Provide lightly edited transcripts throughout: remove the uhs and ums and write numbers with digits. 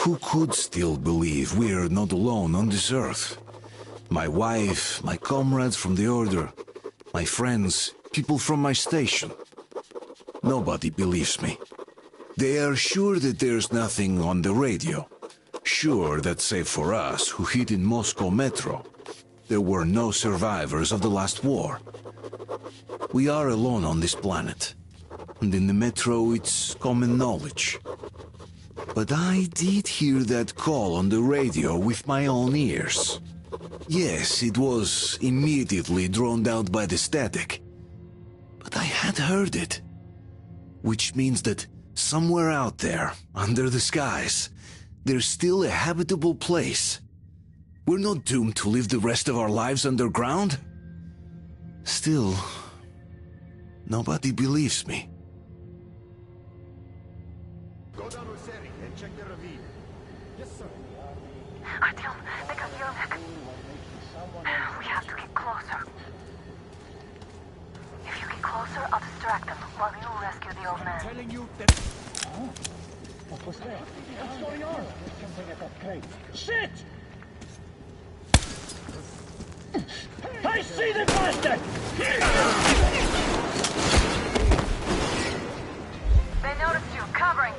Who could still believe we're not alone on this earth? My wife, my comrades from the Order, my friends, people from my station. Nobody believes me. They are sure that there's nothing on the radio. Sure that save for us, who hid in Moscow metro, there were no survivors of the last war. We are alone on this planet. And in the metro, it's common knowledge. But I did hear that call on the radio with my own ears. Yes, it was immediately drowned out by the static. But I had heard it. Which means that somewhere out there, under the skies, there's still a habitable place. We're not doomed to live the rest of our lives underground. Still, nobody believes me. Go down to Seri and check the ravine. Yes, sir. Artyom, they got Yelnik. We have to get closer. If you get closer, I'll distract them while you rescue the old man. Telling you that... What was that? What's going on? Something at that crate. Shit! I see the bastard! They noticed you, covering.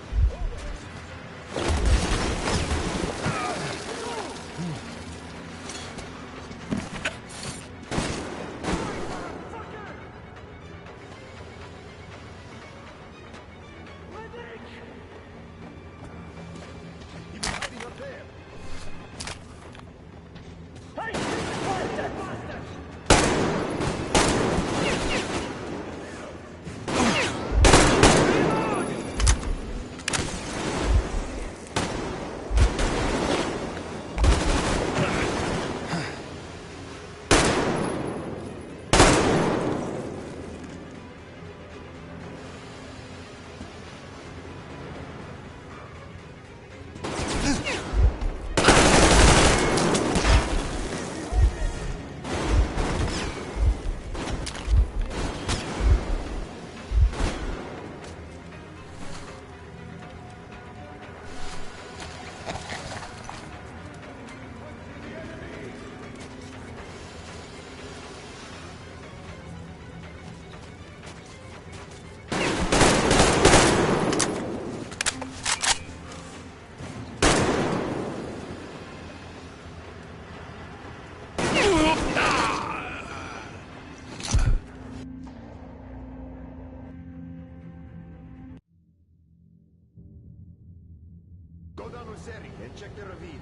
Go down to Seri and check the ravine.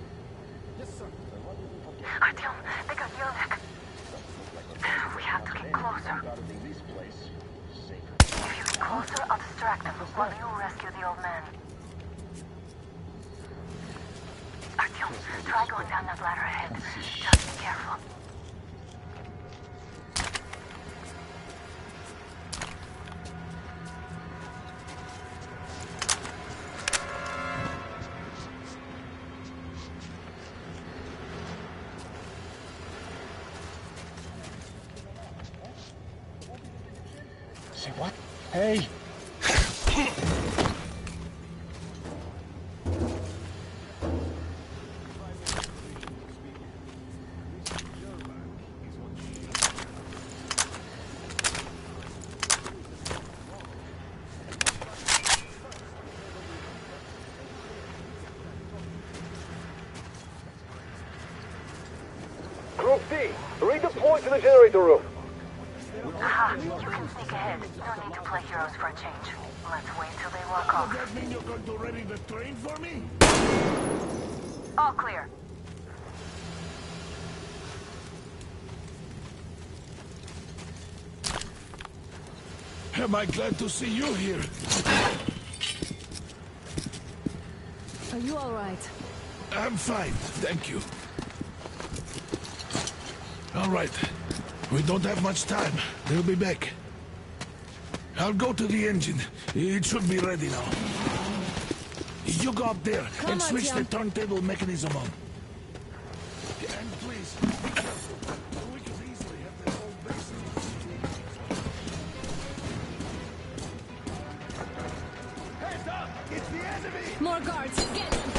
Yes, sir. Artyom, they got Yelnik. We have to get closer. If you get closer, I'll distract them while you rescue the old man. Artyom, try going down that ladder ahead. Just be careful. Say what? Hey! Group D, redeploy to the generator room. Aha, you can sneak ahead. No need to play heroes for a change. Let's wait till they walk off. Does that mean you're going to ready the train for me? All clear. Am I glad to see you here? Are you all right? I'm fine, thank you. All right. We don't have much time. They'll be back. I'll go to the engine. It should be ready now. You go up there and switch the turntable mechanism on. And please, be careful. We could easily have the whole base. Heads up! It's the enemy! More guards! Get them!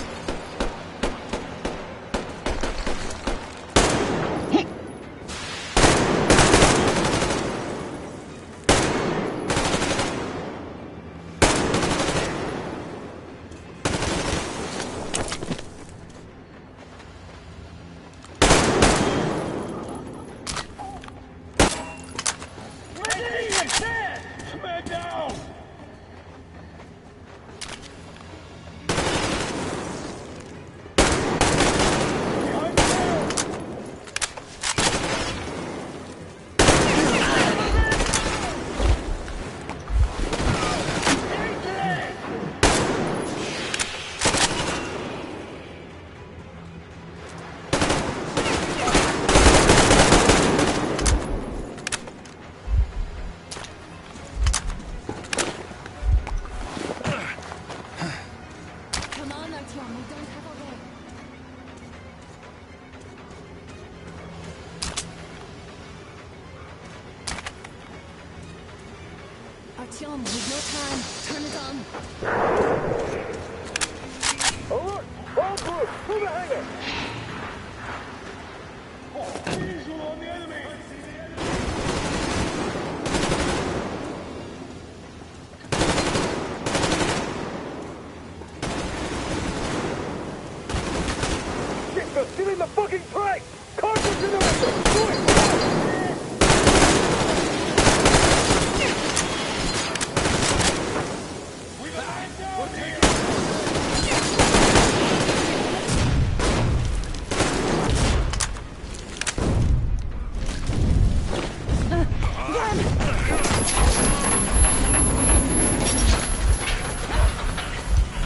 Artyom, we've no time. Turn it on. Alert! All crew, to the hangar! Visual on the enemy! Shit, they're stealing the fucking train! Cargo generator! Do it!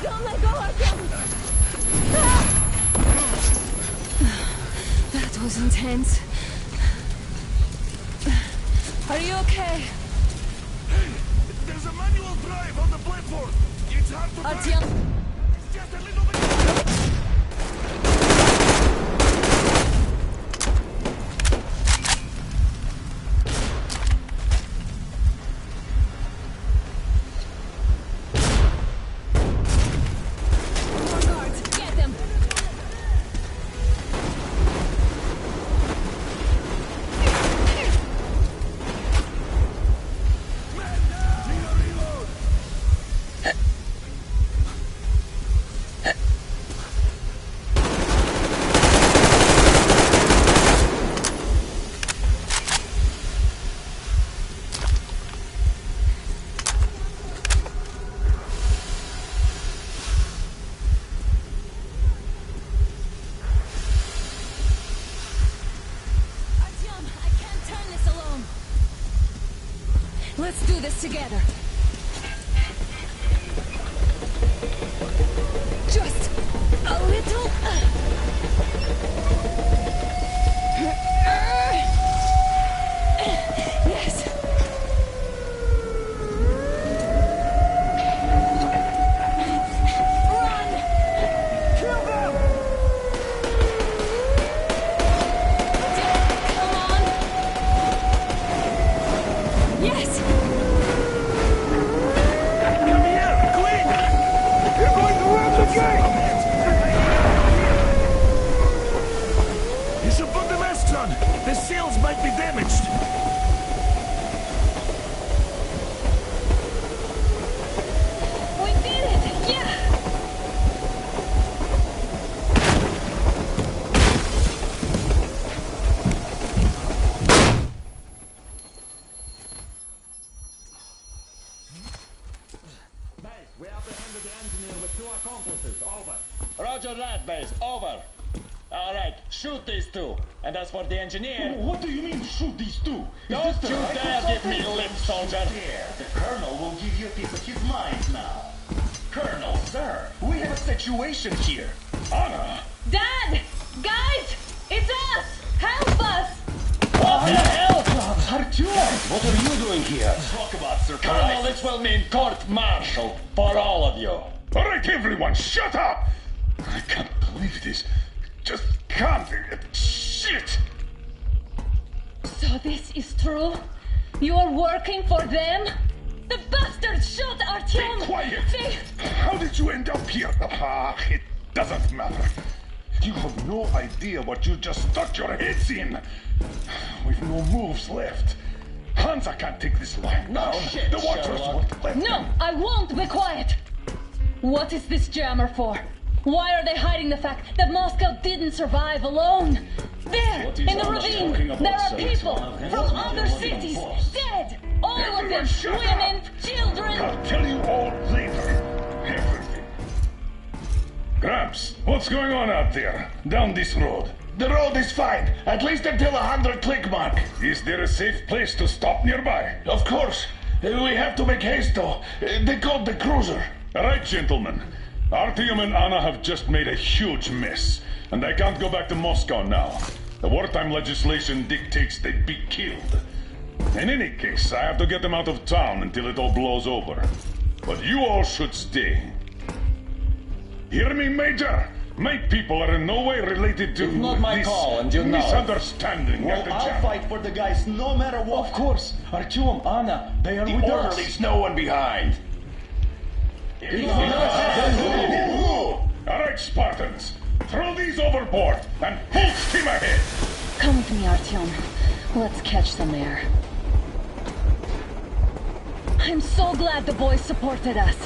Don't let go, Artyom! That was intense. Are you okay? There's a manual drive on the platform. It's hard to turn. Artyom, It's just a little bit... more guards. Get them. Artyom, I can't turn this alone. Let's do this together. Just a little. Yes. Run! Kill them! Come on! Yes! Come here, quick! You're going to ram the gate! You should put the masks on. The seals might be damaged. We did it! Yeah! Base, we apprehended the engineer with 2 accomplices. Over. Roger that, base. Over. All right, shoot these 2. And as for the engineer... What do you mean, shoot these 2? Don't you dare give me lip, soldier. Here, the Colonel will give you a piece of his mind now. Colonel, sir, we have a situation here. Anna! Dad! Guys! It's us! Help us! What the hell? Artyom, what are you doing here? Talk about surprise. Colonel, this will mean court-martial for all of you. All right, everyone, shut up! I can't believe this. Just can't. Shit! So this is true? You're working for them? The bastards shot Artyom! Be quiet! They... How did you end up here? Ah, it doesn't matter. You have no idea what you just stuck your heads in. We've no moves left. Hansa can't take this line now. shit, The Watchers Sherlock. won't let No, them. I won't be quiet! What is this jammer for? Why are they hiding the fact that Moscow didn't survive alone? There, What is in the Anna ravine, talking about, there are sir? people It's one of them. from It's other one of them, cities, boss. dead! All of Everyone them, shut women, up. children! I'll tell you all later. Everything. Gramps, what's going on out there? Down this road? The road is fine, at least until 100 click mark. Is there a safe place to stop nearby? Of course. We have to make haste though. They called the cruiser. All right, gentlemen. Artyom and Anna have just made a huge mess, and they can't go back to Moscow now. The wartime legislation dictates they be killed. In any case, I have to get them out of town until it all blows over. But you all should stay. Hear me, Major? My people are in no way related to It's not my this call, and you know it. misunderstanding Well, at the I'll jam. fight for the guys no matter what. Of course. Artyom, Anna, they are with us. Order leaves no one behind. All right, Spartans. Throw these overboard and full steam ahead. Come with me, Artyom. Let's catch some air. I'm so glad the boys supported us.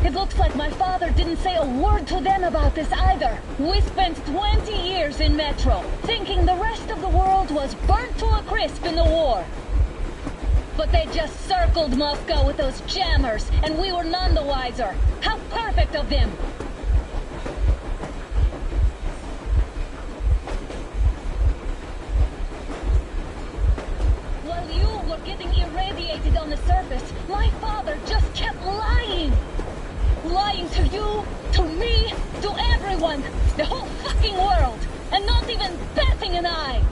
It looks like my father didn't say a word to them about this either. We spent 20 years in Metro, thinking the rest of the world was burnt to a crisp in the war. But they just circled Moscow with those jammers, and we were none the wiser. How perfect of them! While you were getting irradiated on the surface, my father just kept lying. Lying to you, to me, to everyone, the whole fucking world, and not even batting an eye.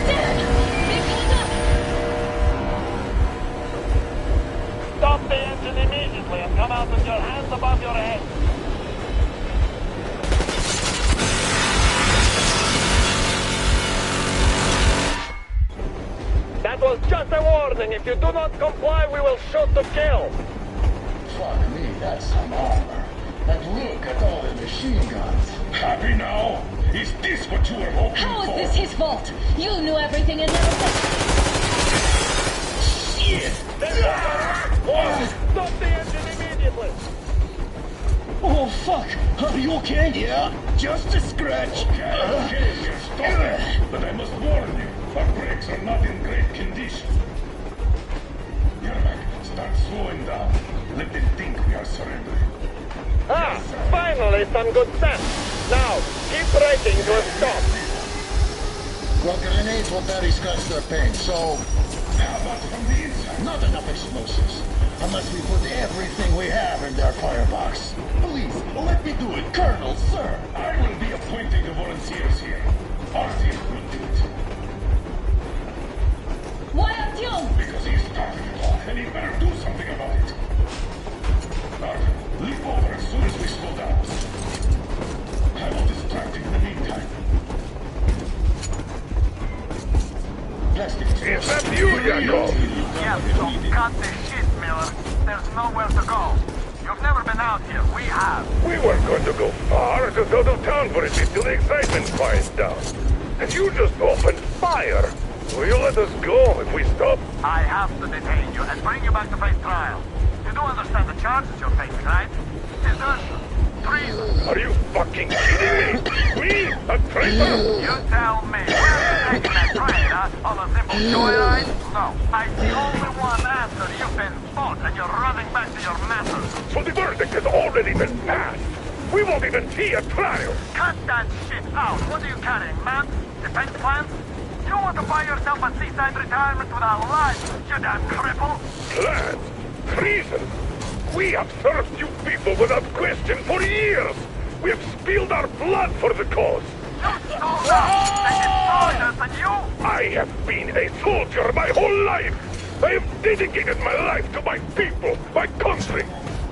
Dad, be caught up. Stop the engine immediately and come out with your hands above your head. That was just a warning. If you do not comply, we will shoot to kill. Fuck me, that's some armor. And look at all the machine guns. Happy now? Is this what you were hoping How is for? this his fault? You knew everything and never said... Shit! Stop the engine immediately. Oh, fuck! Are you okay? Yeah, just a scratch. Okay, we're stopping. But I must warn you, our brakes are not in great condition. Yermak, start slowing down. Let them think we are surrendering. Ah, finally some good sense. Now, keep braking to a stop. Well, grenades will barely scratch their paint, so... How about from the inside? Not enough explosives. Unless we put everything we have in their firebox. Please, let me do it, Colonel, sir. I will be appointing the volunteers here. Artyom will do it. Why, Artyom? Because he started it all, and he better do something about it. Artyom, leap over as soon as we slow down. I will distract him in the meantime. Plastic. Is that you, Yakov? Yes, so cut the shit, Miller. There's nowhere to go. You've never been out here. We have. We weren't going to go far, just out of town for a bit till the excitement quiets down. And you just opened fire. Will you let us go if we stop? I have to detain you and bring you back to face trial. You do understand the charges you're facing, right? Desertion, treason. Are you fucking kidding me? Me? A traitor? You tell me. Where are you taking that train, huh? On a simple joyride? No. I'm the only one after you've been fought and you're running back to your masters. So the verdict has already been passed. We won't even see a trial. Cut that shit out. What are you carrying, man? Defense plans? You want to buy yourself a seaside retirement without life, you damn cripple? Plans? Treason? We have served you people without question for years. We have spilled our blood for the cause. You stole us and destroyed us, and you? I have been a soldier my whole life. I have dedicated my life to my people, my country.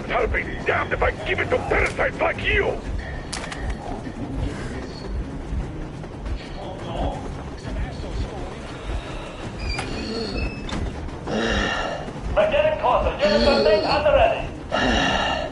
But I'll be damned if I give it to parasites like you. I'm getting closer. Units on thing at the ready.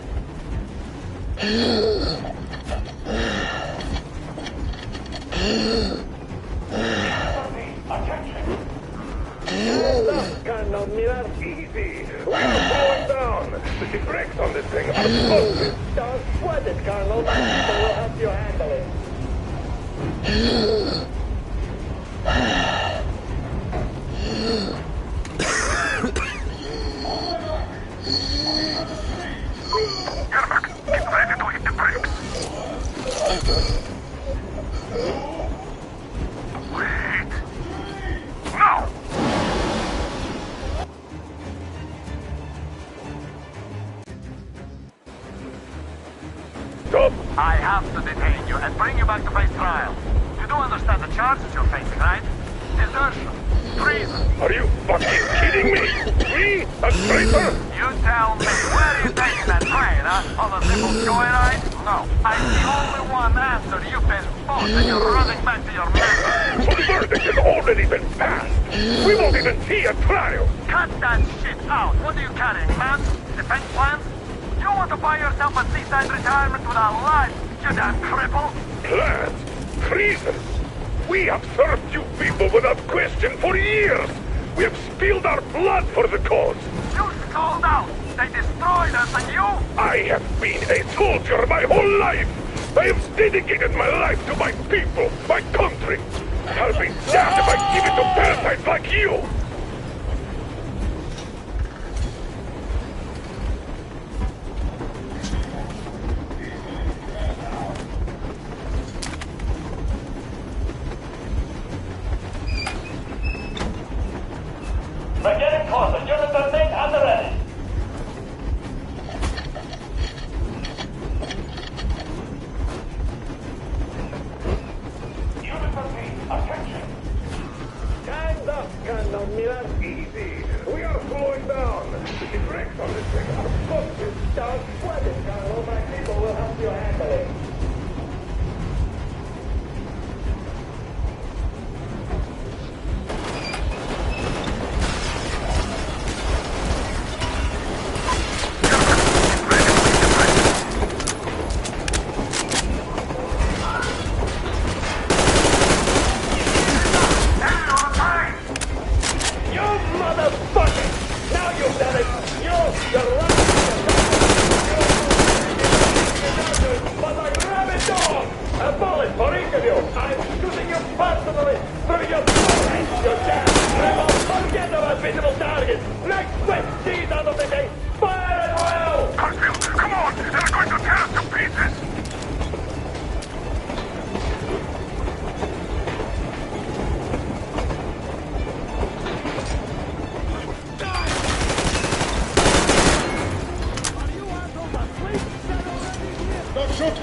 Colonel Miller, easy. We are slowing down. The brakes on this thing are busted. Don't sweat it, Colonel. My people will help you handle it. Yermak, get ready to hit the brakes. Wait. No! Stop. I have to detain you and bring you back to face trial. You do understand the charges you're facing, right? Are you fucking kidding me? Me? A traitor? You tell me, where are you taking that train, huh? On a simple joyride? No. I'm the only one after you've been fought and you're running back to your men. The verdict has already been passed. We won't even see a trial. Cut that shit out. What are you carrying, man? Defense plans? You want to buy yourself a seaside retirement without life, you damn cripple? Plans? Treason? We have served you people without question for years. We have spilled our blood for the cause. You sold out. They destroyed us, and you? I have been a soldier my whole life. I have dedicated my life to my people, my country. I'll be damned if I give it to parasites like you. We're getting closer. Units are made and ready. Units are made. Attention. Time's up, canal Miller. Easy. We are slowing down. The brakes on this thing are busted. Don't sweat it, Colonel. My people will help you handle it.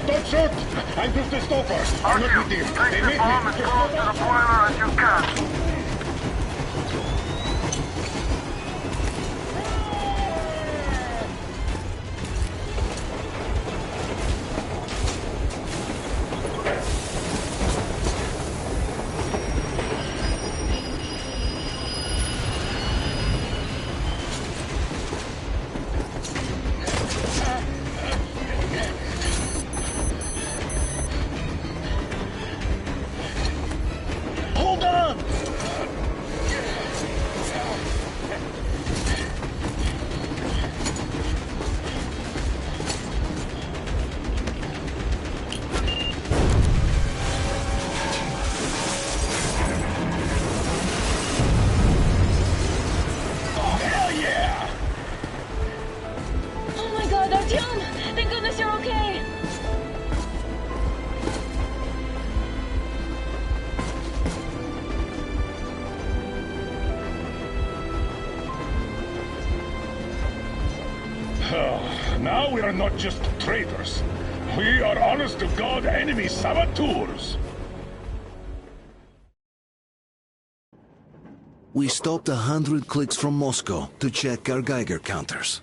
Don't shoot! I'm just a stopper. I'm not with you. Take They the made bomb me. as close to the boiler as you can. Now we are not just traitors. We are honest-to-God enemy saboteurs. We stopped 100 clicks from Moscow to check our Geiger counters.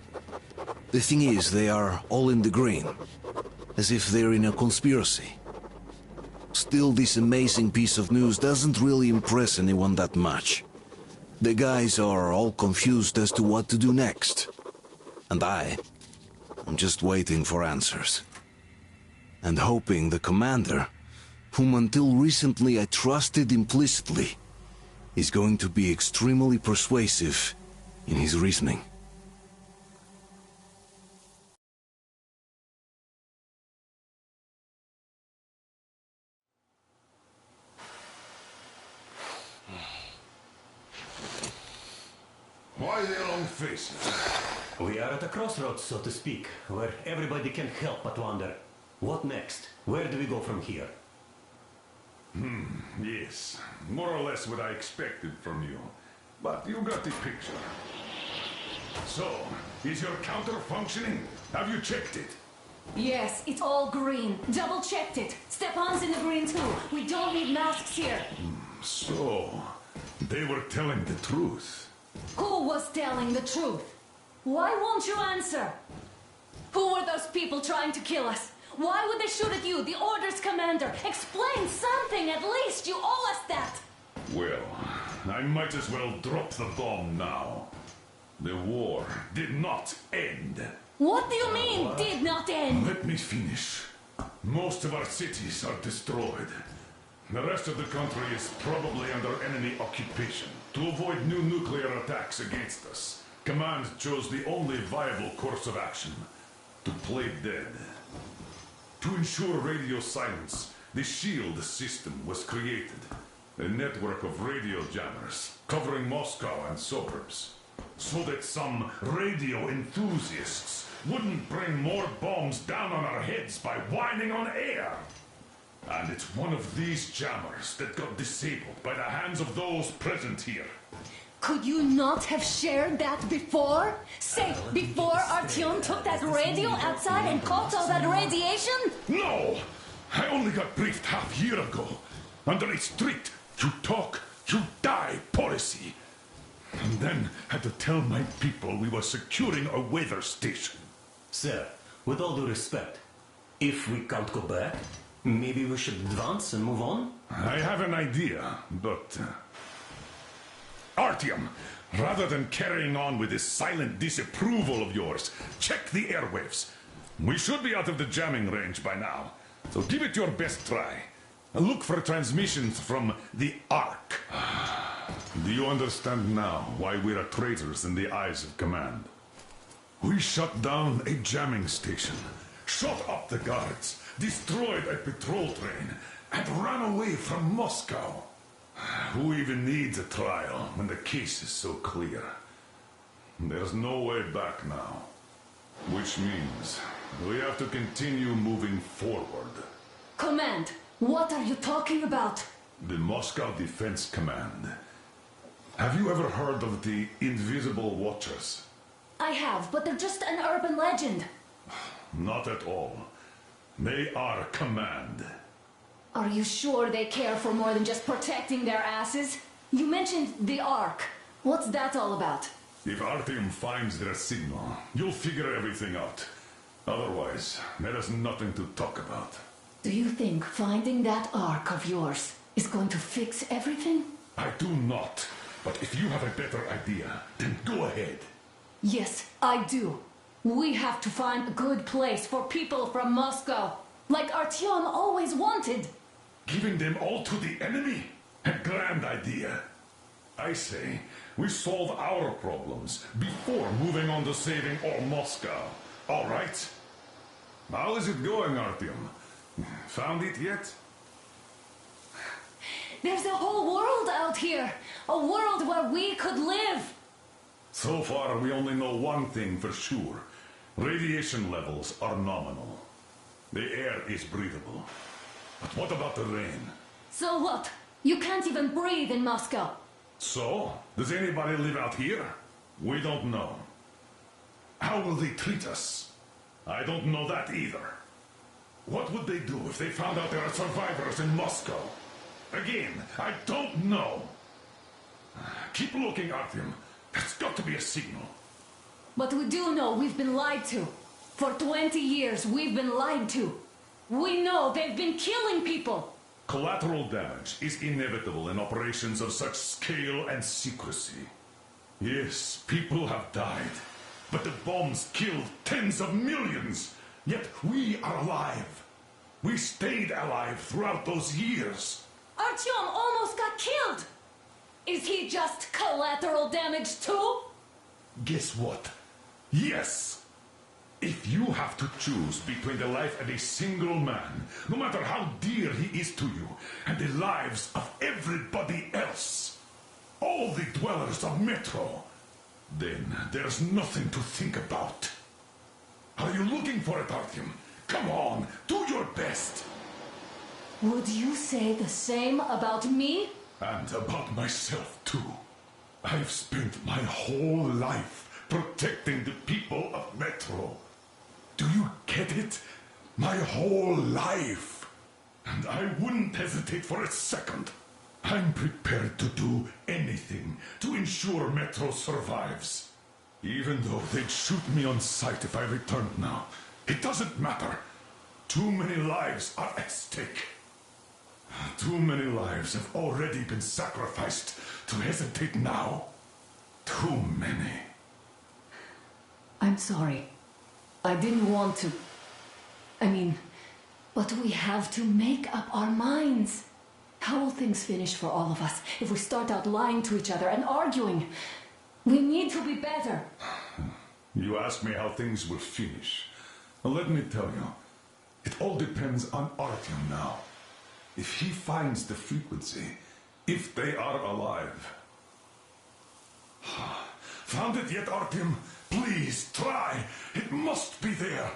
The thing is, they are all in the green, as if they're in a conspiracy. Still, this amazing piece of news doesn't really impress anyone that much. The guys are all confused as to what to do next. And I'm just waiting for answers. And hoping the commander, whom until recently I trusted implicitly, is going to be extremely persuasive in his reasoning. Why the long faces? We are at a crossroads, so to speak, where everybody can help but wonder, what next? Where do we go from here? Yes, more or less what I expected from you. But you got the picture. So, is your counter functioning? Have you checked it? Yes, it's all green. Double checked it. Stepan's in the green too. We don't need masks here. So, They were telling the truth. Who was telling the truth? Why won't you answer? Who were those people trying to kill us? Why would they shoot at you, the Order's commander? Explain something, at least! You owe us that! Well, I might as well drop the bomb now. The war did not end. What do you mean, did not end? Let me finish. Most of our cities are destroyed. The rest of the country is probably under enemy occupation. To avoid new nuclear attacks against us, Command chose the only viable course of action: to play dead. To ensure radio silence, the SHIELD system was created. A network of radio jammers covering Moscow and suburbs. So that some radio enthusiasts wouldn't bring more bombs down on our heads by whining on air. And it's one of these jammers that got disabled by the hands of those present here. Could you not have shared that before? Say, before Artyom took that radio outside and caught all that radiation? No! I only got briefed half year ago. Under a strict, you talk, you die policy. And then had to tell my people we were securing a weather station. Sir, with all due respect, if we can't go back, maybe we should advance and move on? I have an idea, but... Artyom, rather than carrying on with this silent disapproval of yours, check the airwaves. We should be out of the jamming range by now, so give it your best try. Look for transmissions from the Ark. Do you understand now why we're traitors in the eyes of Command? We shut down a jamming station, shot up the guards, destroyed a patrol train, and ran away from Moscow. Who even needs a trial when the case is so clear? There's no way back now. Which means we have to continue moving forward. Command, what are you talking about? The Moscow Defense Command. Have you ever heard of the Invisible Watchers? I have, but they're just an urban legend. Not at all. They are Command. Are you sure they care for more than just protecting their asses? You mentioned the Ark. What's that all about? If Artyom finds their signal, you'll figure everything out. Otherwise, there is nothing to talk about. Do you think finding that Ark of yours is going to fix everything? I do not. But if you have a better idea, then go ahead. Yes, I do. We have to find a good place for people from Moscow, like Artyom always wanted. Giving them all to the enemy? A grand idea. I say, we solve our problems before moving on to saving all Moscow. All right? How is it going, Artyom? Found it yet? There's a whole world out here. A world where we could live. So far, we only know one thing for sure. Radiation levels are nominal. The air is breathable. But what about the rain? So what? You can't even breathe in Moscow. So? Does anybody live out here? We don't know. How will they treat us? I don't know that either. What would they do if they found out there are survivors in Moscow? Again, I don't know. Keep looking, Artyom. There's got to be a signal. But we do know we've been lied to. For 20 years, we've been lied to. We know they've been killing people. Collateral damage is inevitable in operations of such scale and secrecy. Yes, people have died. But the bombs killed tens of millions. Yet we are alive. We stayed alive throughout those years. Artyom almost got killed. Is he just collateral damage too? Guess what? Yes! If you have to choose between the life of a single man, no matter how dear he is to you, and the lives of everybody else, all the dwellers of Metro, then there's nothing to think about. Are you looking for it, Artyom? Come on, do your best! Would you say the same about me? And about myself, too. I've spent my whole life protecting the people of Metro. Do you get it? My whole life. And I wouldn't hesitate for a second. I'm prepared to do anything. ensure Metro survives. Even though they'd shoot me on sight if I returned now. It doesn't matter. Too many lives are at stake. Too many lives have already been sacrificed to hesitate now. Too many. I'm sorry. I didn't want to... but we have to make up our minds. How will things finish for all of us if we start out lying to each other and arguing? We need to be better. You ask me how things will finish. Well, let me tell you, it all depends on Artyom now. If he finds the frequency, if they are alive. Found it yet, Artyom? Please, try. It must be there.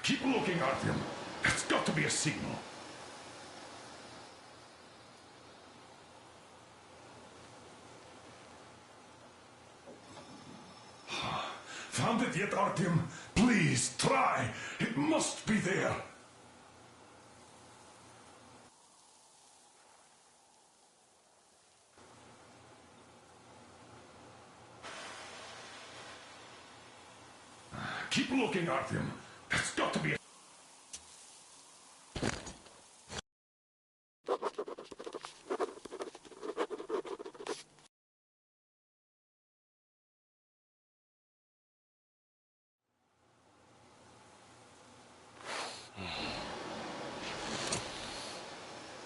Keep looking, Artyom. It's got to be a signal. Found it yet, Artyom? Please, try. It must be there. Keep looking, Artyom. There's got to be a...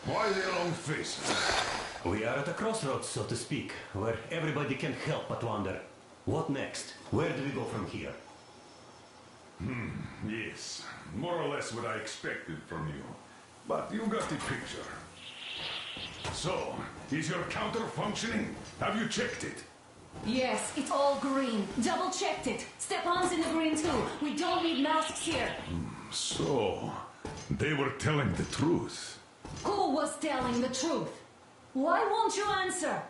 Why the long faces? We are at a crossroads, so to speak, where everybody can help but wonder. What next? Where do we go from here? Yes, more or less what I expected from you. But you got the picture. So, is your counter functioning? Have you checked it? Yes, it's all green. Double checked it. Stepan's in the green too. We don't need masks here. So, they were telling the truth. Who was telling the truth? Why won't you answer?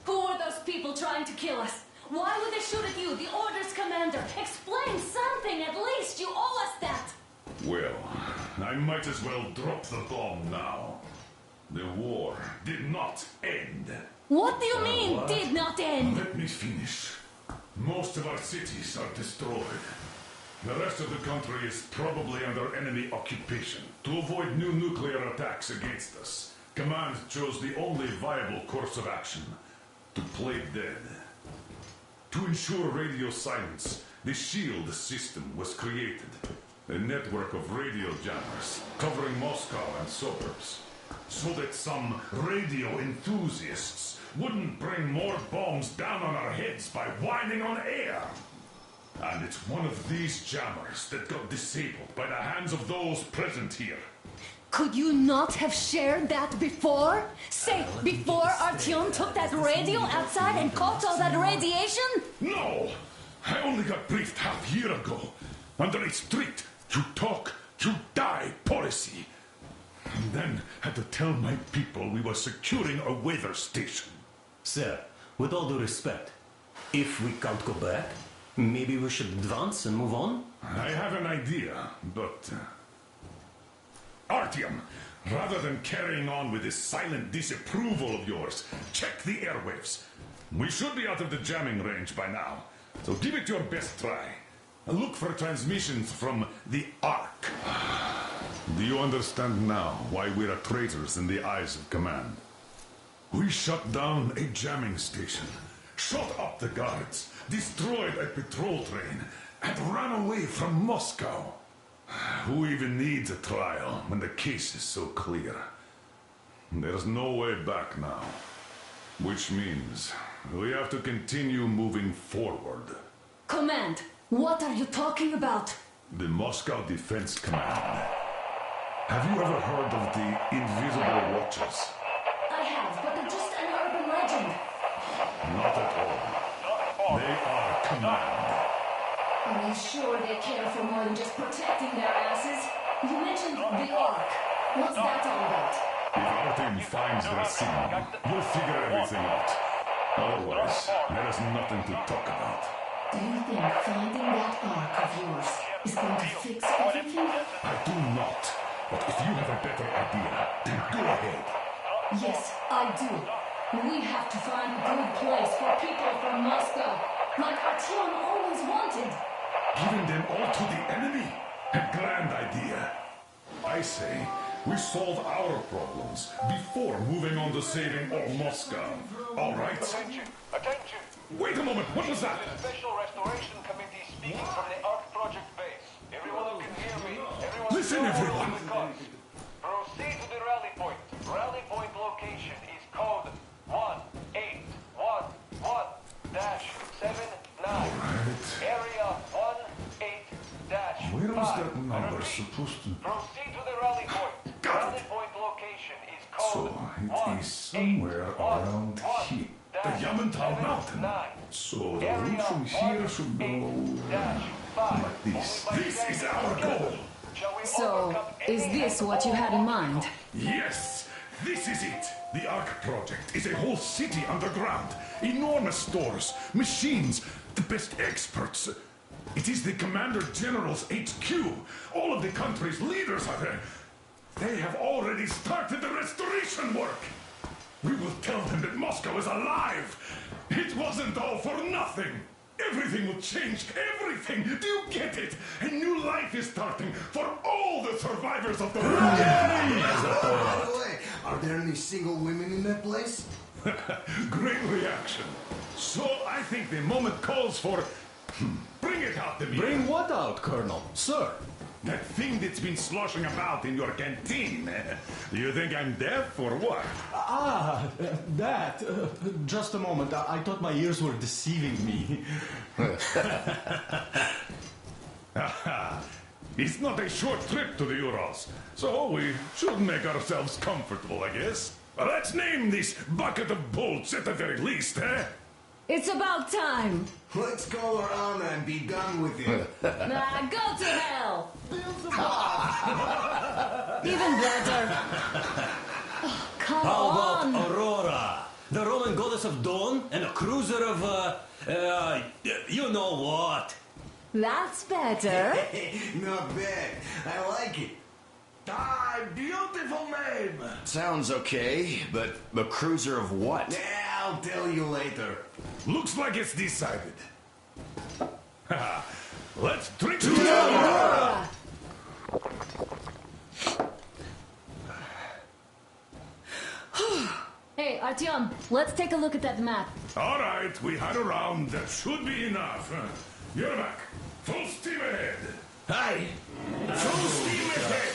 Who are those people trying to kill us? Why would they shoot at you, the Order's commander? Explain something, at least. You owe us that. Well, I might as well drop the bomb now. The war did not end. What do you mean, did not end? Let me finish. Most of our cities are destroyed. The rest of the country is probably under enemy occupation. To avoid new nuclear attacks against us, Command chose the only viable course of action: to play dead. To ensure radio silence, the SHIELD system was created. A network of radio jammers covering Moscow and suburbs. So that some radio enthusiasts wouldn't bring more bombs down on our heads by whining on air. And it's one of these jammers that got disabled by the hands of those present here. Could you not have shared that before? Say, before Artyom took that radio outside and caught all that radiation? No! I only got briefed half year ago. Under a strict, you talk, you die policy. And then had to tell my people we were securing a weather station. Sir, with all due respect, if we can't go back, maybe we should advance and move on? I have an idea, but... Artyom, rather than carrying on with this silent disapproval of yours, check the airwaves. We should be out of the jamming range by now, so give it your best try. And look for transmissions from the Ark. Do you understand now why we're traitors in the eyes of Command? We shut down a jamming station, shot up the guards, destroyed a patrol train, and ran away from Moscow. Who even needs a trial when the case is so clear? There's no way back now. Which means we have to continue moving forward. Command, what are you talking about? The Moscow Defense Command. Have you ever heard of the Invisible Watchers? I have, but they're just an urban legend. Not at all. They are Command. Are you sure they care for more than just protecting their asses? You mentioned the Ark. What's that all about? If Artyom finds their signal, we'll figure everything out. Otherwise, there is nothing to talk about. Do you think finding that Ark of yours is going to fix everything? I do not. But if you have a better idea, then go ahead. Yes, I do. We have to find a good place for people from Moscow, like Artyom always wanted. Giving them all to the enemy? A grand idea. I say, we solve our problems before moving on to saving all Moscow. All right? Attention! Attention! Wait a moment, what was that? The Special Restoration Committee speaking from the Ark Project base. Everyone who can hear me, everyone... Listen, everyone. Proceed to the rally point. Rally point location is code 1811-79. Area 18-5. Where was that number supposed to... Proceed to the rally point. Got Rally it. point location is So code it is somewhere around here. The Yamantau Mountain. So the route from here should go like this. This is our goal. So, is this what you had in mind? Yes, this is it. The Ark Project is a whole city underground. Enormous stores, machines, the best experts. It is the Commander General's HQ. All of the country's leaders are there. They have already started the restoration work. We will tell them that Moscow is alive. It wasn't all for nothing. Everything will change. Everything. Do you get it? A new life is starting for all the survivors of the war. By the way, are there any single women in that place? Great reaction. So I think the moment calls for... Bring it out to me. Bring what out, Colonel? Sir? That thing that's been sloshing about in your canteen. Do you think I'm deaf or what? That. Just a moment. I thought my ears were deceiving me. It's not a short trip to the Urals, so we should make ourselves comfortable, I guess. Let's name this bucket of bolts at the very least, eh? It's about time. Let's call her Anna and be done with it. Go to hell. Even better. Oh, come How on. about Aurora? The Roman goddess of dawn and a cruiser of, you know what? That's better. Not bad. I like it. Ah, beautiful name. Sounds okay, but the cruiser of what? Yeah, I'll tell you later. Looks like it's decided. Let's drink to Aurora. Hey, Artyom, let's take a look at that map. All right, we had a round. That should be enough. You're back. Full steam ahead. Hi. Full steam ahead.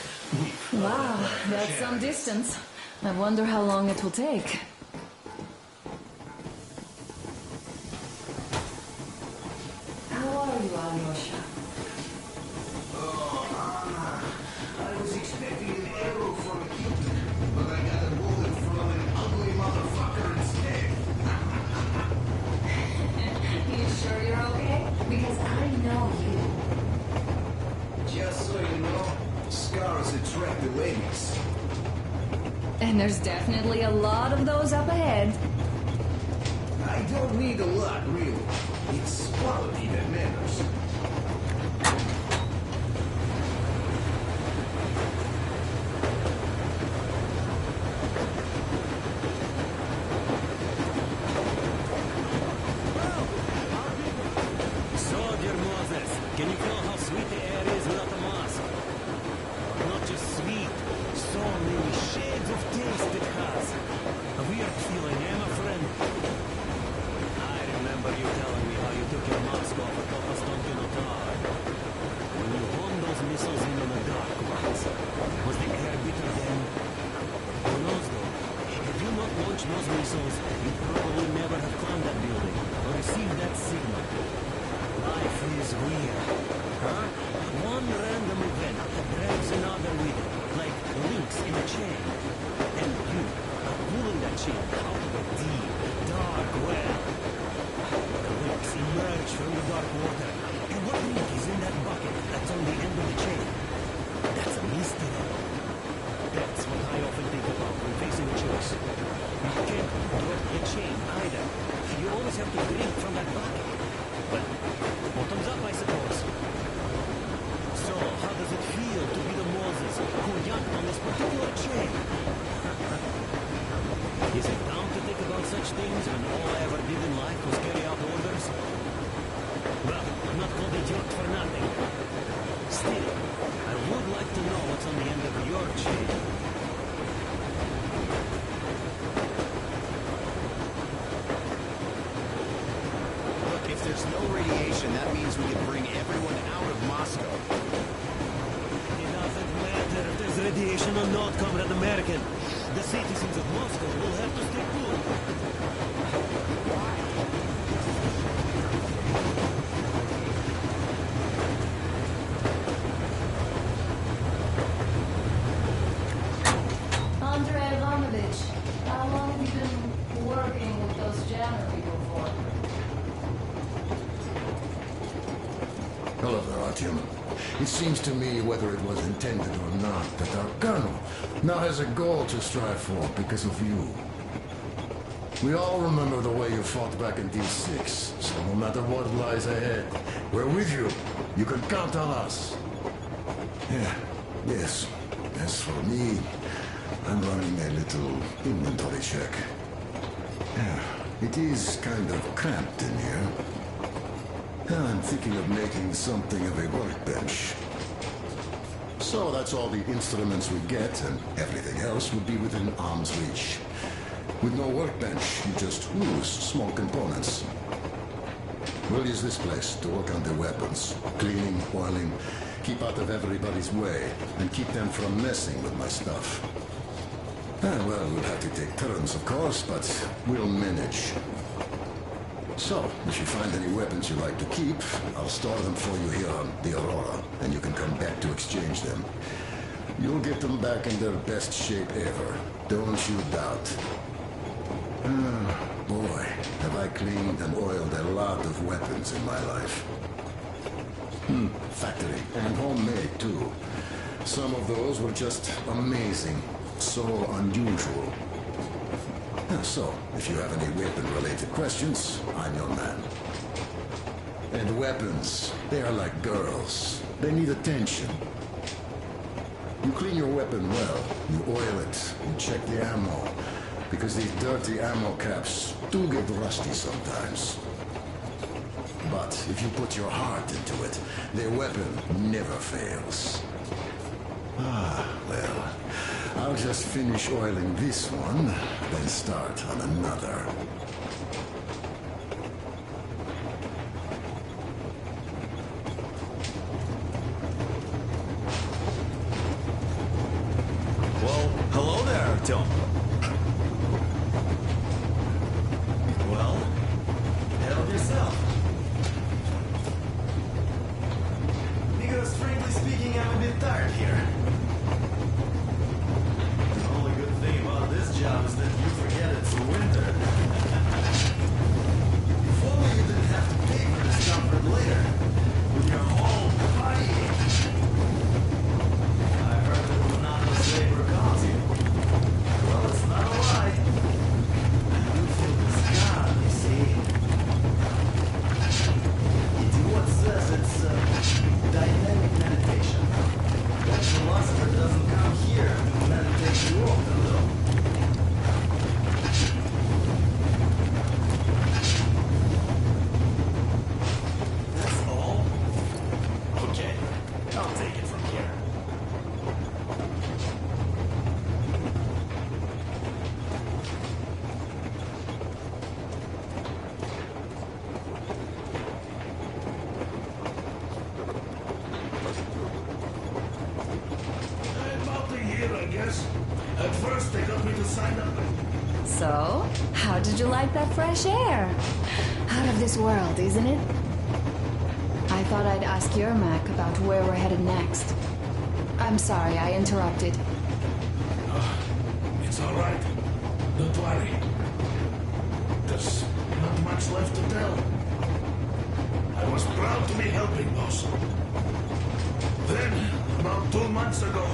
Wow, that's some distance. I wonder how long it will take. How are you, Alyosha? Oh, Anna. I was expecting an arrow from a kid, but I got a bullet from an ugly motherfucker instead. You sure you're okay? Because I know you. Just so you know, scars attract the ladies. And there's definitely a lot of those up ahead. I don't need a lot, really. It's quality that matters. So, dear Moses, can you feel how sweet the air is without a mask? Not just sweet, so many shades of taste it has. A weird feeling, eh, my friend? I remember you telling me how you took your mask off at Konstantinopol. When you honed those missiles in on the dark ones, was the air bitter then? Who knows though? If you not launched those missiles, you probably never have climbed that building or received that signal. Life is weird, huh? One random event drags another with it, like links in a chain. And you are pulling that chain out of a deep, dark well. The links emerge from the dark water. And what link is in that bucket that's on the end of the chain? That's a mystery. That's what I often think about when facing a choice. You can't drop the chain either. You always have to drink from that bucket. But bottoms up, I suppose. So, how does it feel to be the Moses who yanked on this particular chain? Is it dumb to think about such things when all I ever did in life was carry out orders? Well, I'm not called idiot for nothing. Still, I would like to know what's on the end of your chain. Look, if there's no radiation, that means we can bring everyone out of Moscow. It doesn't matter if there's radiation or not, Comrade American. The citizens of Moscow will have to stay put. Andrei Ivanovich, how long have you been working with those jammer people for? Hello there, Artyom. It seems to me, whether it was intended or not, that our colonel now has a goal to strive for because of you. We all remember the way you fought back in D6, so no matter what lies ahead, we're with you. You can count on us. Yes. As for me, I'm running a little inventory check. It is kind of cramped in here. I'm thinking of making something of a workbench. So that's all the instruments we get, and everything else would be within arm's reach. With no workbench, you just lose small components. We'll use this place to work on the weapons. Cleaning, oiling, keep out of everybody's way, and keep them from messing with my stuff. Well, we'll have to take turns, of course, but we'll manage. So, if you find any weapons you like to keep, I'll store them for you here on the Aurora, and you can come back to exchange them. You'll get them back in their best shape ever. Don't you doubt. Boy, have I cleaned and oiled a lot of weapons in my life. Factory and homemade, too. Some of those were just amazing. So unusual. So, if you have any weapon-related questions, I'm your man. And weapons, they are like girls. They need attention. You clean your weapon well, you oil it, you check the ammo, because these dirty ammo caps do get rusty sometimes. But if you put your heart into it, the weapon never fails. Well, I'll just finish oiling this one, then start on another. Well, hello there, Artyom. Well, help yourself. Because frankly speaking, I'm a bit tired here. The only good thing about this job is that you forget it's winter. If only you didn't have to pay for discomfort later with your whole body. I heard it was not the same for coffee. Well, it's not a lie. I do feel this God, you see. Idiot says it's dynamic meditation. That philosopher doesn't come here to meditate too often, though. That's all? Okay, I'll take it from here. About a year, I guess. At first, they got me to sign up. So, how did you like that fresh air? Out of this world, isn't it? I thought I'd ask your Mac about where we're headed next. I'm sorry I interrupted. It's all right. Don't worry. There's not much left to tell. I was proud to be helping, boss. Then, about 2 months ago,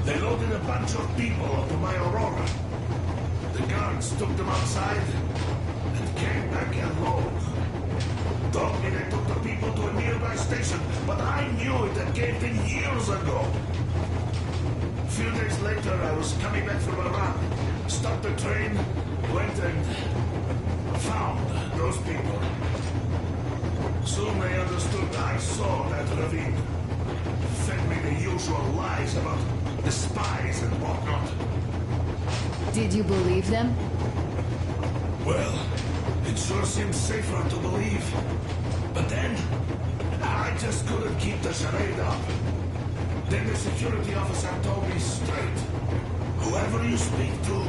they loaded a bunch of people onto my Aurora. The guards took them outside and came back alone. Told me they took the people to a nearby station, but I knew it had caved in years ago. A few days later, I was coming back from a run, stopped the train, went and found those people. Soon they understood I saw that ravine. Fed me the usual lies about the spies and whatnot. Did you believe them? Well, it sure seemed safer to believe. But then, I just couldn't keep the charade up. Then the security officer told me straight. Whoever you speak to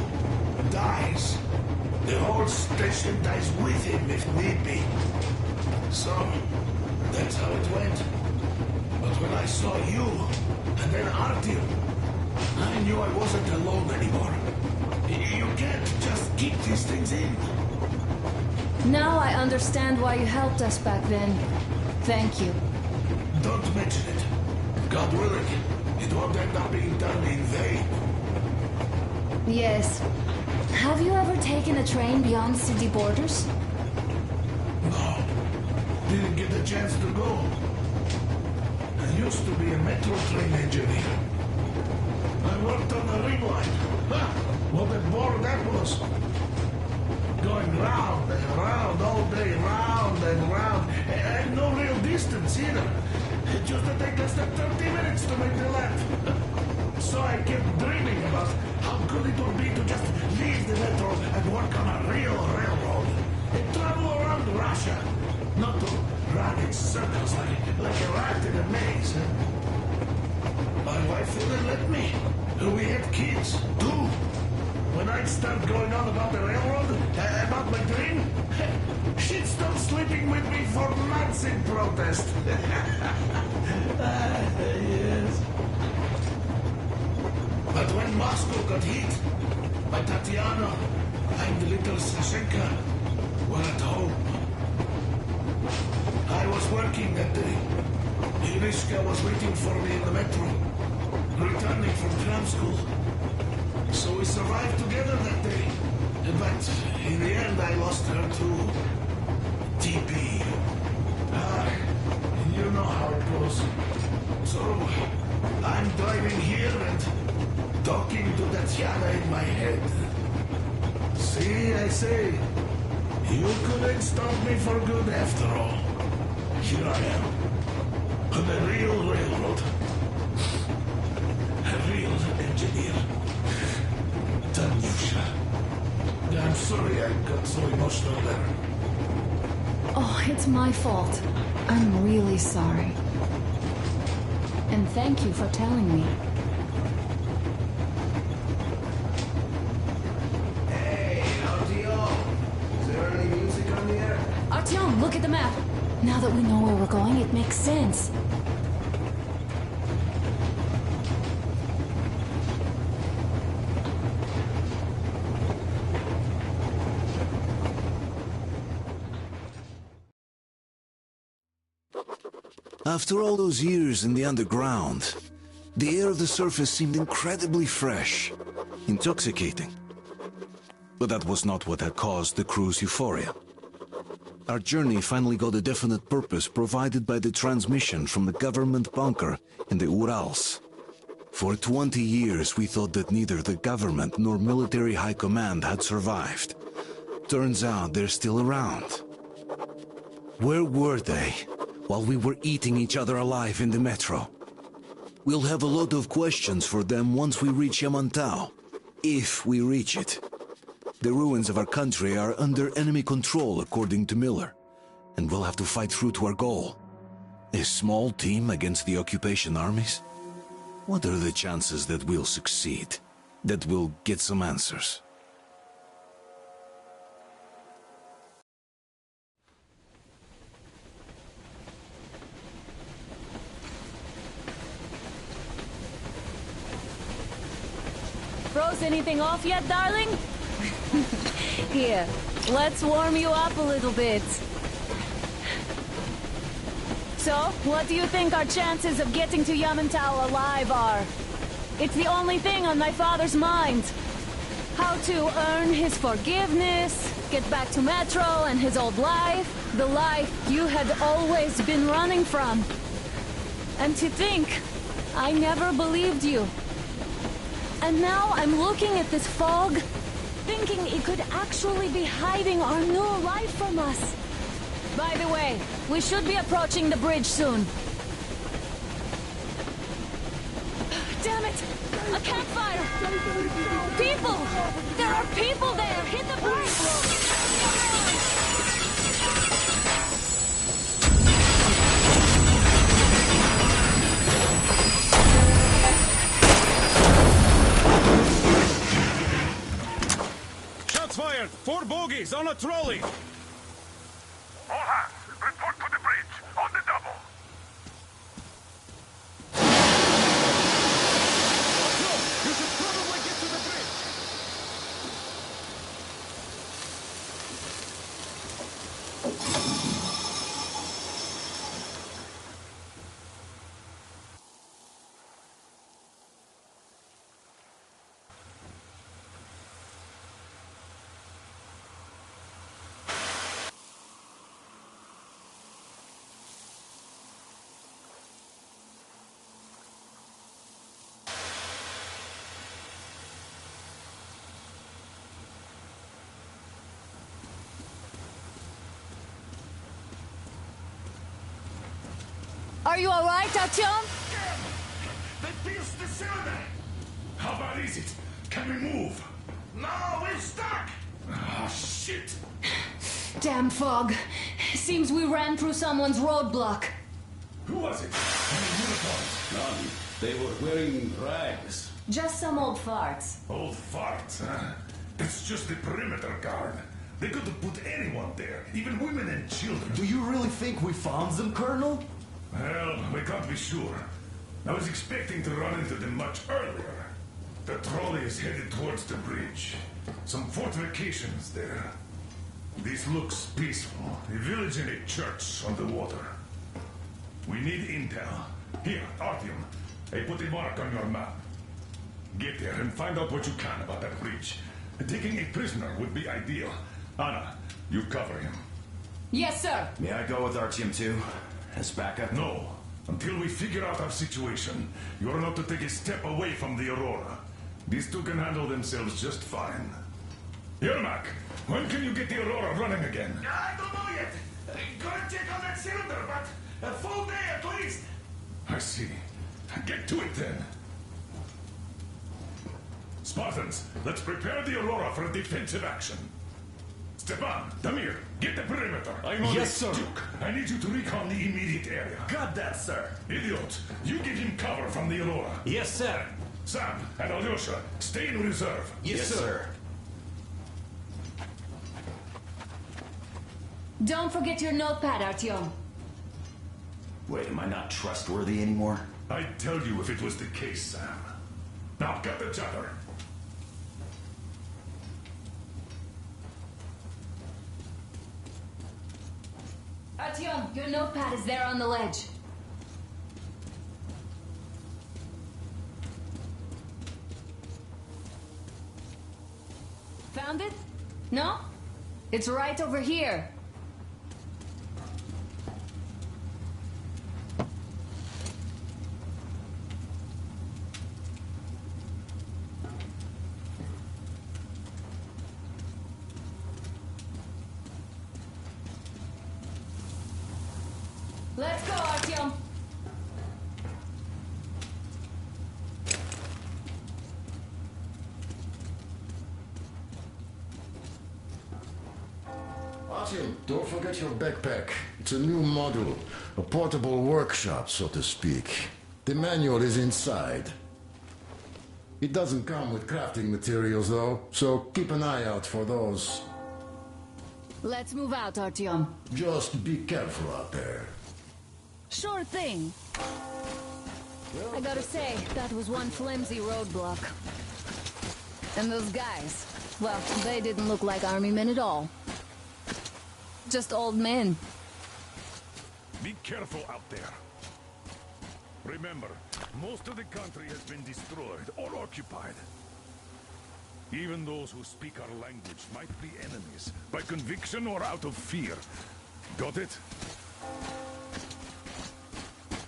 dies. The whole station dies with him if need be. So, that's how it went. But when I saw you, and then Artyom, I knew I wasn't alone anymore. You can't just keep these things in. Now I understand why you helped us back then. Thank you. Don't mention it. God willing, it won't end up being done in vain. Yes. Have you ever taken a train beyond city borders? No. Didn't get the chance to go. I used to be a metro train engineer. I worked on the ring line. Ha! What a bore that was. Going round and round all day, round and round. And no real distance either. It used to take less than 30 minutes to make the lap. So I kept dreaming about how good it would be to just leave the metro and work on a real railroad. And travel around Russia. Not to run in circles like a rat in a maze. My wife wouldn't let me. We had kids, too. When I'd start going on about the railroad, about my dream, she'd stop sleeping with me for months in protest. Yes. But when Moscow got hit, my Tatiana and the little Sashenka were at home. I was working that day. Irishka was waiting for me in the metro, returning from cram school. So we survived together that day. But in the end, I lost her to TB. You know how it goes. So I'm driving here and talking to Tatiana in my head. See, I say, you couldn't stop me for good after all. Here I am, on a real railroad. A real engineer. Tanyusha. I'm sorry I got so emotional there. Oh, it's my fault. I'm really sorry. And thank you for telling me. Hey, Artyom! Is there any music on the air? Artyom, look at the map. Now that we know where we're going, it makes sense. After all those years in the underground, the air of the surface seemed incredibly fresh, intoxicating. But that was not what had caused the crew's euphoria. Our journey finally got a definite purpose provided by the transmission from the government bunker in the Urals. For 20 years we thought that neither the government nor military high command had survived. Turns out they're still around. Where were they while we were eating each other alive in the metro? We'll have a lot of questions for them once we reach Yamantau, if we reach it. The ruins of our country are under enemy control, according to Miller, and we'll have to fight through to our goal. A small team against the occupation armies? What are the chances that we'll succeed? That we'll get some answers? Froze anything off yet, darling? Here, let's warm you up a little bit. So, what do you think our chances of getting to Yamantau alive are? It's the only thing on my father's mind. How to earn his forgiveness, get back to Metro and his old life, the life you had always been running from. And to think, I never believed you. And now I'm looking at this fog, thinking it could actually be hiding our new life from us. By the way, we should be approaching the bridge soon. Damn it! A campfire! People! There are people there! Hit the brakes! Shots fired! 4 bogies on a trolley! All hands, report to the bridge, on the double. You should probably get to the bridge! Are you alright, Artyom? They pierced the cylinder! How bad is it? Can we move? No, we're stuck! Ah, shit! Damn fog. Seems we ran through someone's roadblock. Who was it? Any uniforms? None. They were wearing rags. Just some old farts. Old farts, huh? It's just the perimeter guard. They could have put anyone there, even women and children. Do you really think we found them, Colonel? Well, we can't be sure. I was expecting to run into them much earlier. The trolley is headed towards the bridge. Some fortifications there. This looks peaceful. A village and a church on the water. We need intel. Here, Artyom, I put a mark on your map. Get there and find out what you can about that bridge. Taking a prisoner would be ideal. Anna, you cover him. Yes, sir. May I go with Artyom too? As backup? No. Until we figure out our situation, you're not to take a step away from the Aurora. These two can handle themselves just fine. Yermak, when can you get the Aurora running again? I don't know yet. Gotta check on that cylinder, but a full day at least. I see. Get to it then. Spartans, let's prepare the Aurora for a defensive action. Stepan, Damir, get the perimeter. I'm on Yes, it. sir. Duke, I need you to recon the immediate area. Got that, sir. Idiot, you give him cover from the Aurora. Yes, sir. Sam and Alyosha, stay in reserve. Yes, sir. Don't forget your notepad, Artyom. Wait, am I not trustworthy anymore? I'd tell you if it was the case, Sam. Now get the chatter. Artyom, your notepad is there on the ledge. Found it? No? It's right over here. Let's go, Artyom. Artyom, don't forget your backpack. It's a new model. A portable workshop, so to speak. The manual is inside. It doesn't come with crafting materials, though, so keep an eye out for those. Let's move out, Artyom. Just be careful out there. Sure thing. I gotta say, that was one flimsy roadblock. And those guys, well, they didn't look like army men at all. Just old men. Be careful out there. Remember, most of the country has been destroyed or occupied. Even those who speak our language might be enemies, by conviction or out of fear. Got it?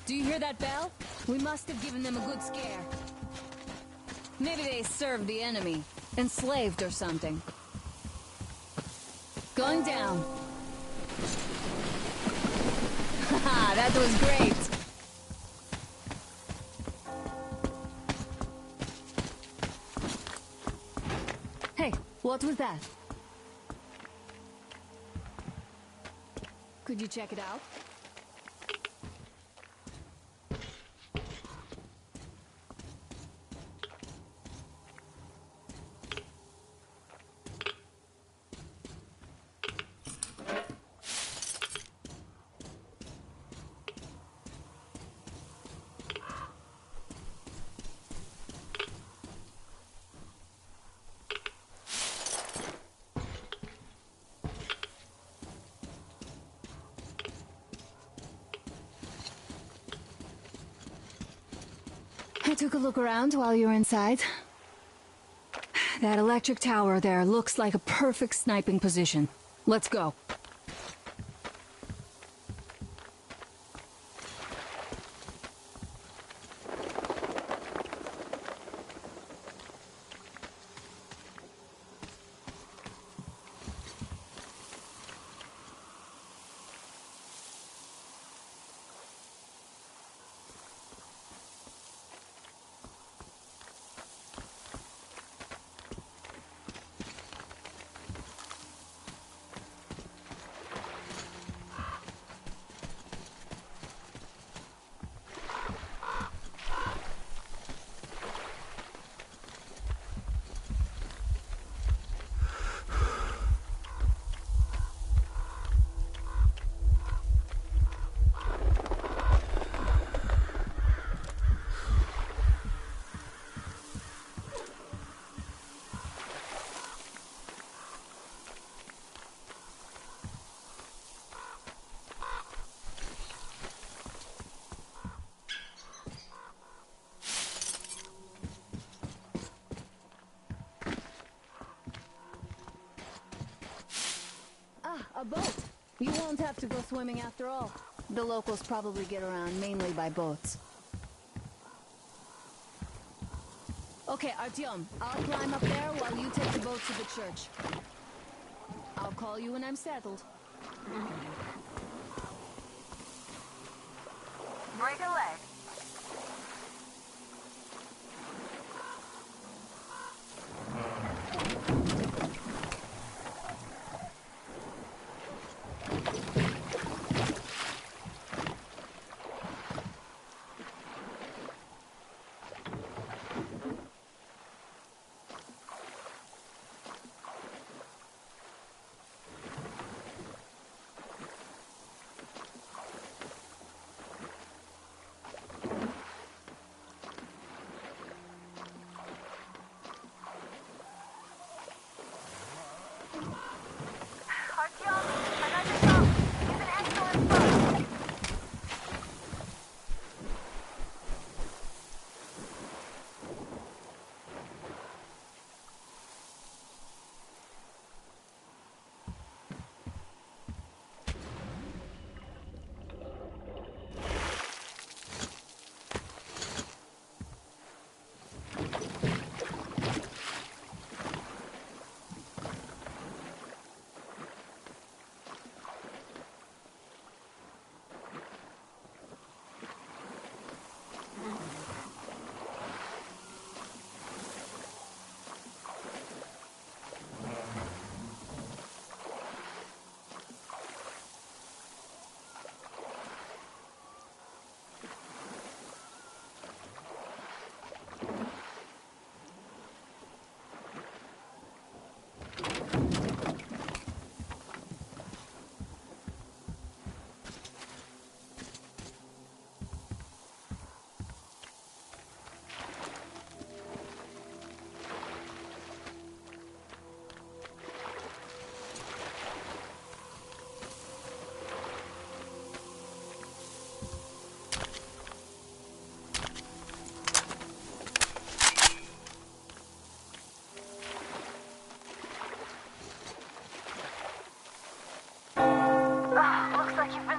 Do you hear that bell? We must have given them a good scare. Maybe they served the enemy. Enslaved or something. Going down. Haha, that was great. Hey, what was that? Could you check it out? I took a look around while you were inside. That electric tower there looks like a perfect sniping position. Let's go. A boat. You won't have to go swimming after all. The locals probably get around mainly by boats. Okay, Artyom, I'll climb up there while you take the boat to the church. I'll call you when I'm settled. Break a leg.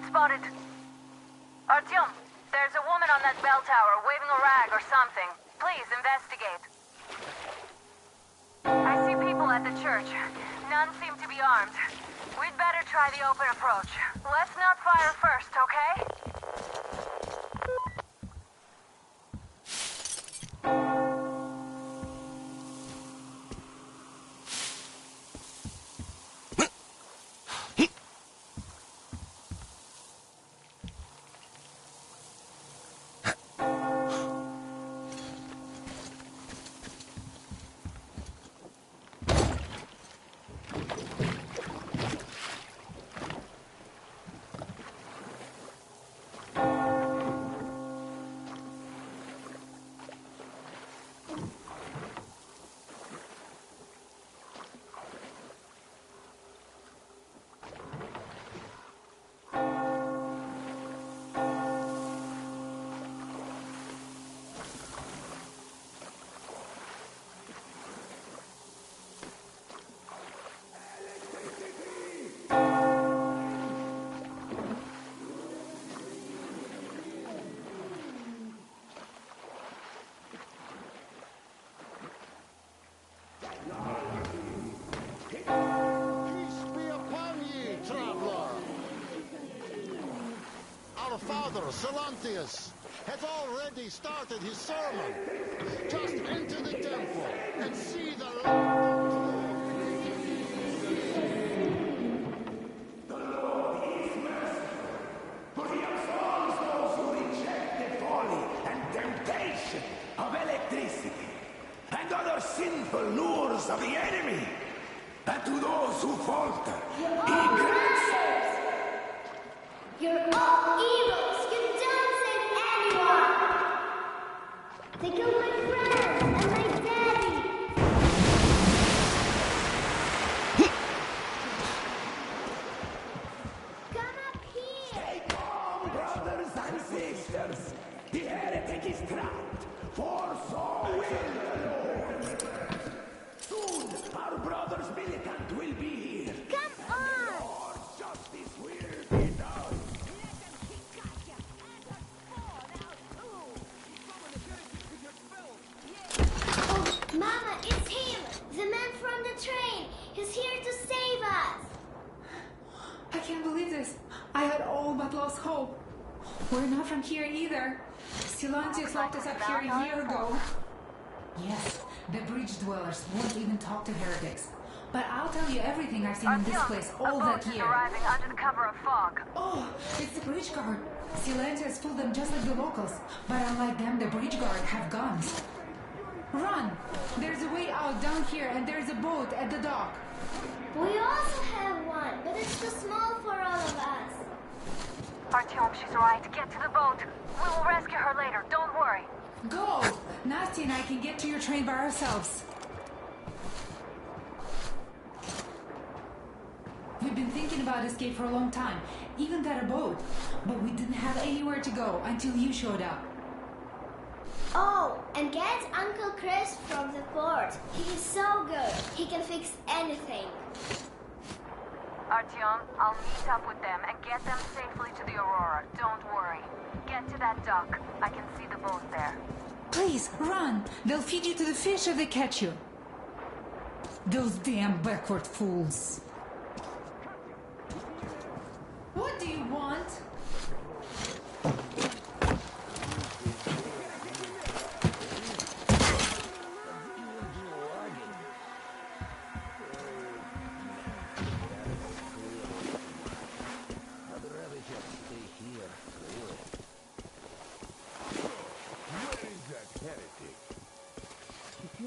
Spotted. Artyom, there's a woman on that bell tower waving a rag or something. Please investigate. I at the church. None seem to be armed. We'd better try the open approach. Let's not fire first, okay? Father, Silantius, has already started his sermon. Just enter the temple and see the Lord. The Lord is merciful, but he absolves those who reject the folly and temptation of electricity and other sinful lures of the enemy. And to those who falter, he grants. You're all evils! You don't save anyone! They killed my friends and my daddy! Come up here! Stay calm, brothers and sisters! The heretic is trapped, for so will the Lord! Soon, our brother's militant will be here! Come on! Lord's justice will be done! Mama, it's him! The man from the train! He's here to save us! I can't believe this. I had all but lost hope. We're not from here either. Silantius locked us up here a year ago. Yes, the bridge dwellers won't even talk to heretics. But I'll tell you everything I've seen in this place all that year. Arriving under the cover of fog. Oh, it's the bridge guard. Silantius fooled them just like the locals. But unlike them, the bridge guard have guns. Run! There's a way out down here and there's a boat at the dock. We also have one, but it's too small for all of us. Artyom, she's right. Get to the boat. We will rescue her later. Don't worry. Go! Nasty and I can get to your train by ourselves. We've been thinking about escape for a long time. Even got a boat. But we didn't have anywhere to go until you showed up. Oh, and get Uncle Chris from the port. He is so good. He can fix anything. Artyom, I'll meet up with them and get them safely to the Aurora. Don't worry. Get to that dock. I can see the boat there. Please, run! They'll feed you to the fish if they catch you. Those damn backward fools. What do you want?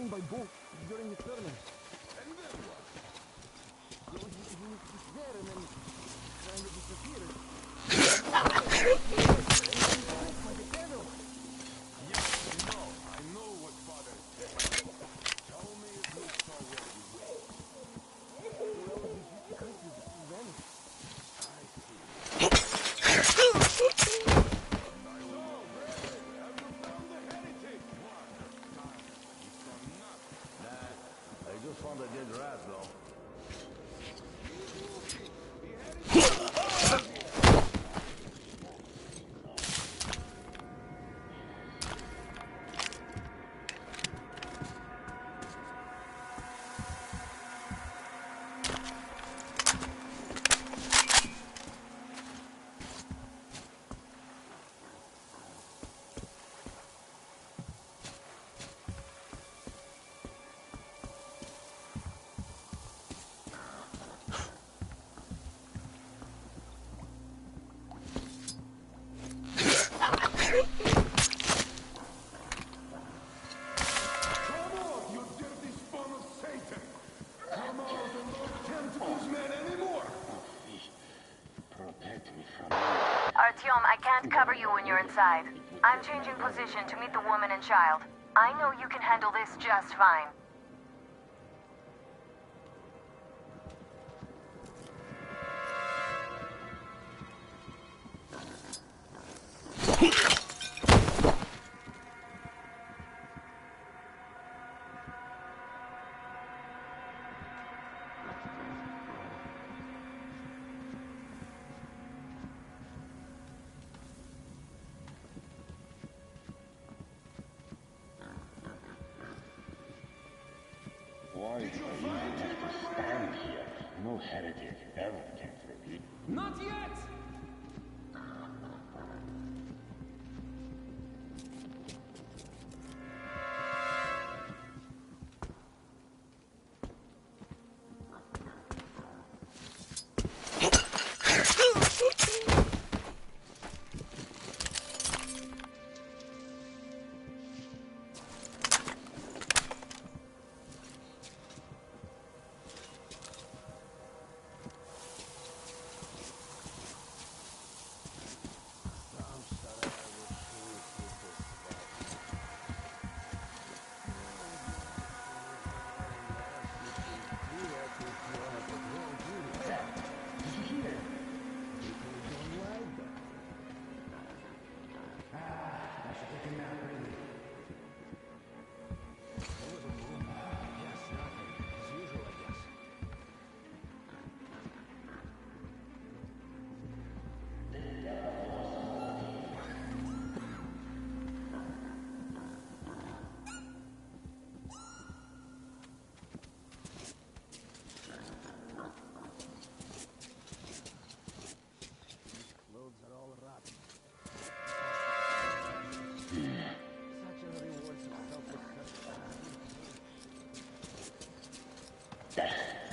By boat during the sermon. And then what? He was there and then kind of disappeared. Yes, I know what Father said. Tell me if you saw where he went. Found a dead rat, though. cover you when you're inside. I'm changing position to meet the woman and child. I know you can handle this just fine. Why do you have to stand here? No heretic ever came through here. Not yet!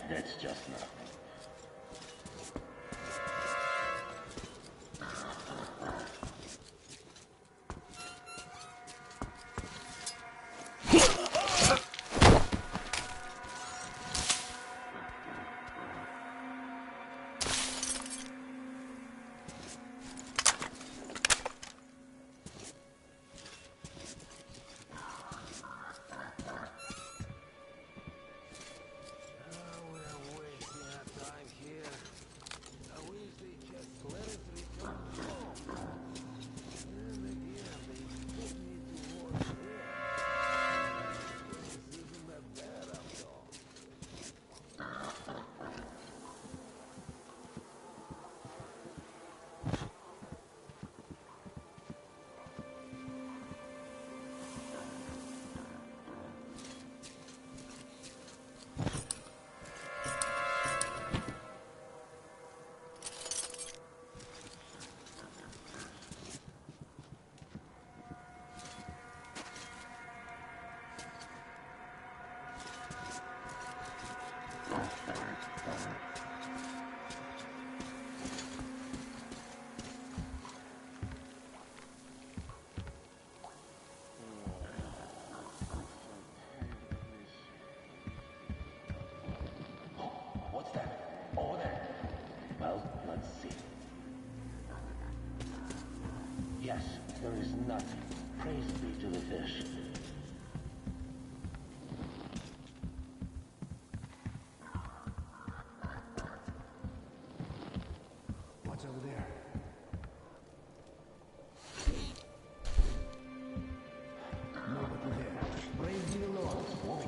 That's just nothing. Yes, there is nothing. Praise be to the fish. What's over there? Nobody there. Praise be the Lord. What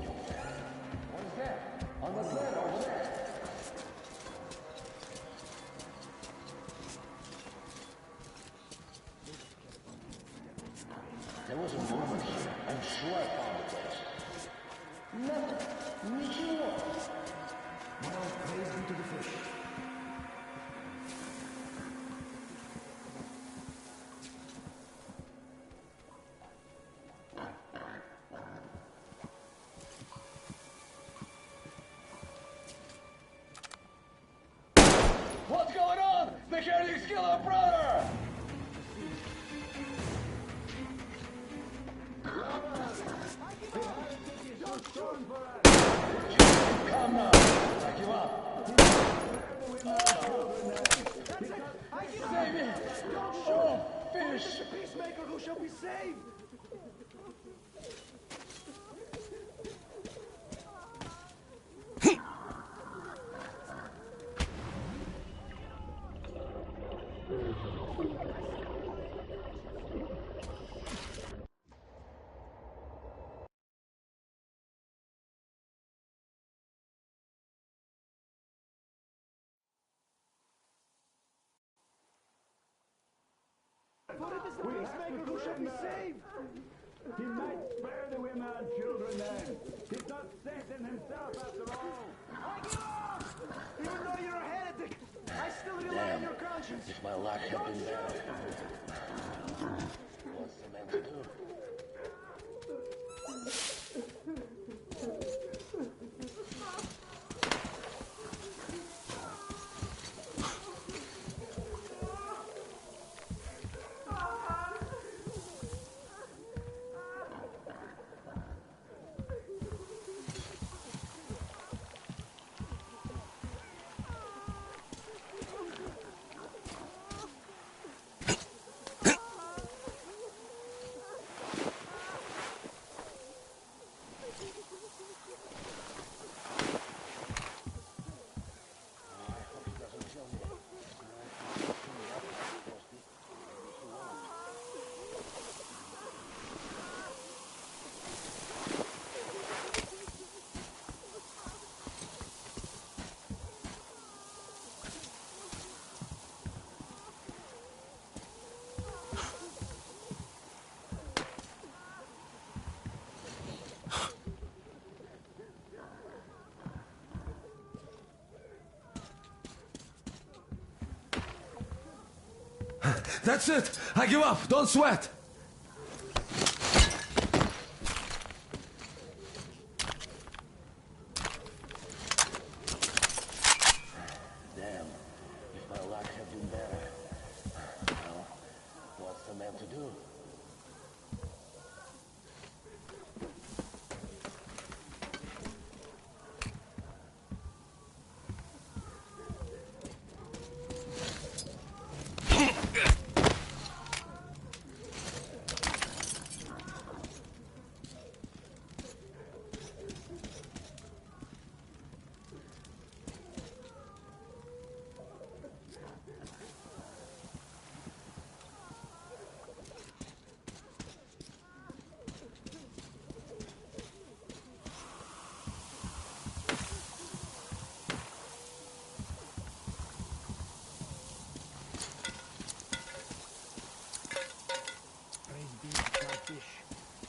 is that? On the sled over there. There was a movement here. I'm sure I found the place. Nothing. Ничего. Well, praise be to the fish. What's going on? The Heretics kill our brother! Come now, back you up. Save me! Oh, fish! voice. Peacemaker who shall be saved. For it is the peacemaker who shall be saved. He might spare the women and children then. He's not Satan himself after all. I give up! Even though you're a heretic, I still rely on your conscience. If my luck had been better. What's the man to do? That's it! I give up! Don't sweat! Damn. If my luck had been better. Well, what's the man to do?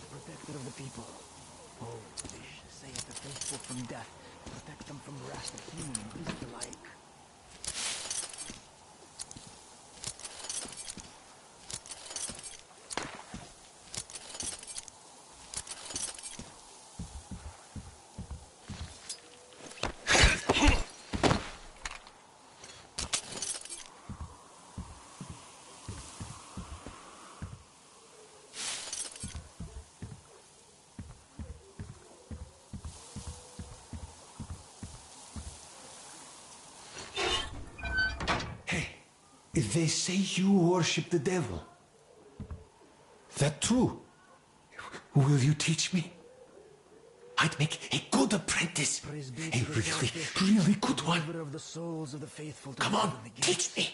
Protector of the people. Oh, Fish, saith the faithful from death. Protect them from wrath of human and beast alike. If they say you worship the devil, that true? Will you teach me? I'd make a good apprentice. A really good one. Of the souls of the faithful. Come on, teach me.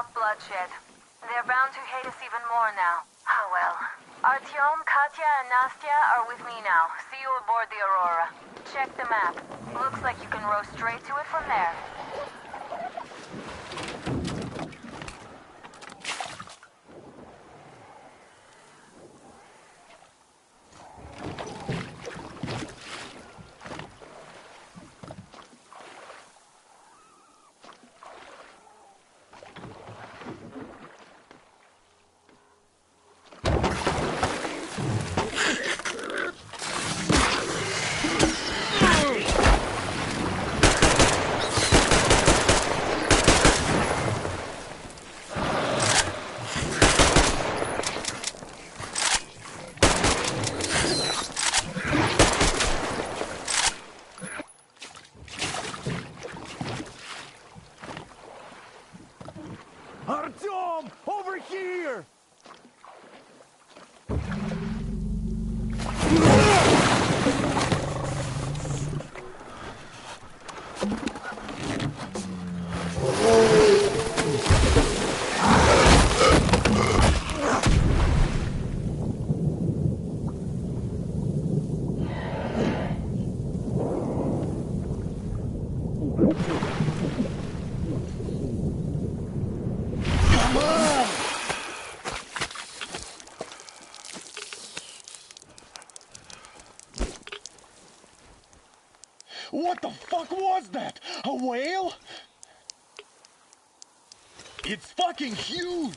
stop bloodshed. They're bound to hate us even more now. Oh well. Artyom, Katya, and Nastya are with me now. See you aboard the Aurora. Check the map. Looks like you can row straight to it from there. Artyom! Over here! What the fuck was that? A whale? It's fucking huge!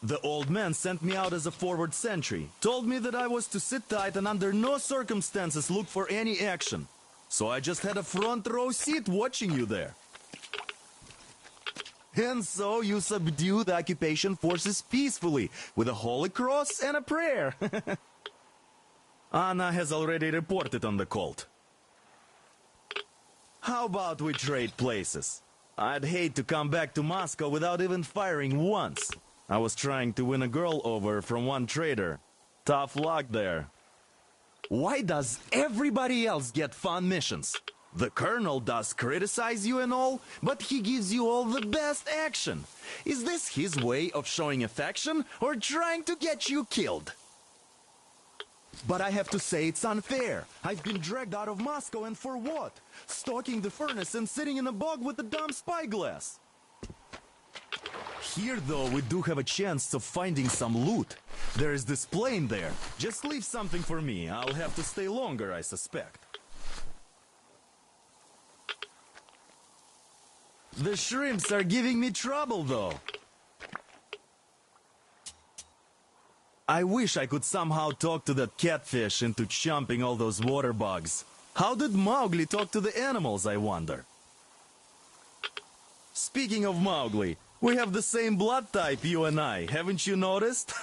The old man sent me out as a forward sentry, told me that I was to sit tight and under no circumstances look for any action. So I just had a front row seat watching you there. And so you subdue the occupation forces peacefully, with a holy cross and a prayer. Anna has already reported on the cult. How about we trade places? I'd hate to come back to Moscow without even firing once. I was trying to win a girl over from one trader. Tough luck there. Why does everybody else get fun missions? The colonel does criticize you and all, but he gives you all the best action. Is this his way of showing affection or trying to get you killed? But I have to say it's unfair. I've been dragged out of Moscow, and for what? Stalking the furnace and sitting in a bog with a dumb spyglass. Here, though, we do have a chance of finding some loot. There is this plane there. Just leave something for me. I'll have to stay longer, I suspect. The shrimps are giving me trouble, though. I wish I could somehow talk to that catfish into chomping all those water bugs. How did Mowgli talk to the animals, I wonder? Speaking of Mowgli, we have the same blood type, you and I. Haven't you noticed?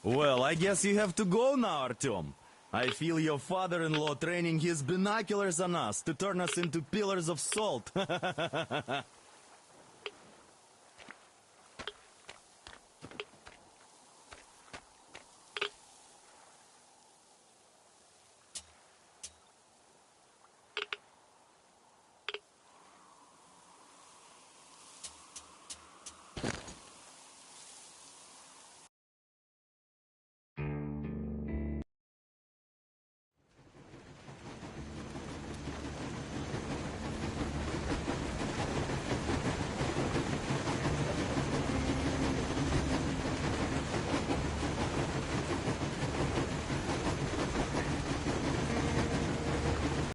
Well, I guess you have to go now, Artyom. I feel your father-in-law training his binoculars on us to turn us into pillars of salt.